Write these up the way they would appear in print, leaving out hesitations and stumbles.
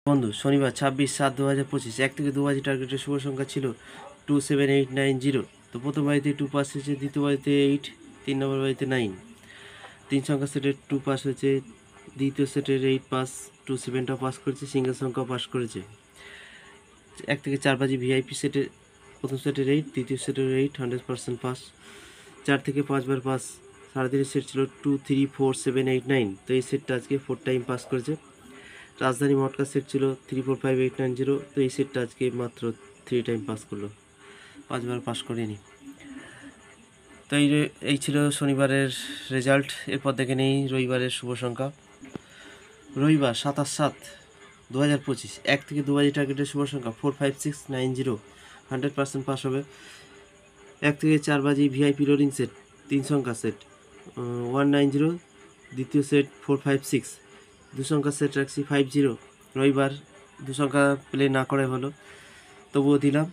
বন্ধু শনিবার 26/7/2025 1 থেকে 2 বাজি টার্গেটের শুভ সংখ্যা ছিল 27890। তো প্রথম বাড়িতে 2 পাস হয়েছে, দ্বিতীয় বাড়িতে 8, 3 নম্বর বাড়িতে 9। 3 সংখ্যা সেটের 2 পাস হয়েছে, দ্বিতীয় সেটের 8 পাস, 2 7টা পাস করেছে, সিঙ্গেল সংখ্যা পাস করেছে। 1 থেকে 4 বাজি ভিআইপি সেটের প্রথম সেটের 8, দ্বিতীয় সেটের 8 100% পাস। 4 থেকে 5 বার পাস। সারাদিনের সেট ছিল 2 3 4 7 8 9। তো এই সেটটা আজকে 4 টাইম পাস করেছে। রাজধানী মটকা সেট ছিল 3 4 5 8 9 0। তো এই সেটটা আজকে মাত্র 3 টাইম পাস করলো, 5বার পাস করেনি। তো এই ছিল শনিবারের রেজাল্ট। এরপর দেখে নেই রবিবারের শুভ সংখ্যা। রবিবার 27/7/2025 1 থেকে 2 বাজি টার্গেটের শুভ সংখ্যা 45690, 100% পাস হবে। 1 থেকে 4 বাজি ভিআইপি রোলিং সেট 3 সংখ্যা সেট 190, দ্বিতীয় সেট 456, 2 সংখ্যা সেট রাখছি 50। রবিবার 2 সংখ্যা প্লে না করাই ভালো, তবুও দিলাম।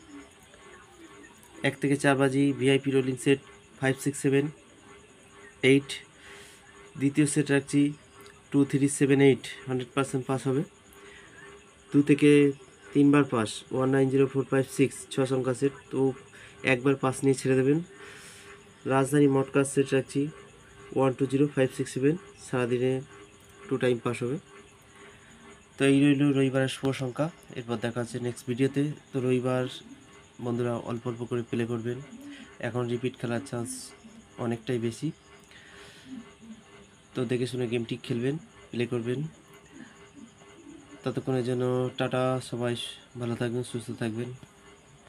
1 থেকে 4 বাজি ভিআইপি রোলিং সেট 5678, দ্বিতীয় সেট রাখছি 2378, 100% পাস হবে। 2 থেকে 3 বার পাস 190456, 6 সংখ্যা সেট, তো একবার পাস নিয়ে ছেড়ে দেবেন। রাজধানী মটকার সেট রাখছি 120567, সারাদিনে 2 টাইম পাস হবে। তো এই রইল রবিবারের শুভ সংখ্যা। এরপর দেখা হচ্ছে নেক্সট ভিডিওতে। তো রবিবার বন্ধুরা অল্প অল্প করে প্লে করবেন, এখন রিপিট খেলার চান্স অনেকটাই বেশি। তো দেখে শুনে গেমটি খেলবেন, প্লে করবেন। ততক্ষণের জন্য টাটা, সবাই ভালো থাকবেন, সুস্থ থাকবেন।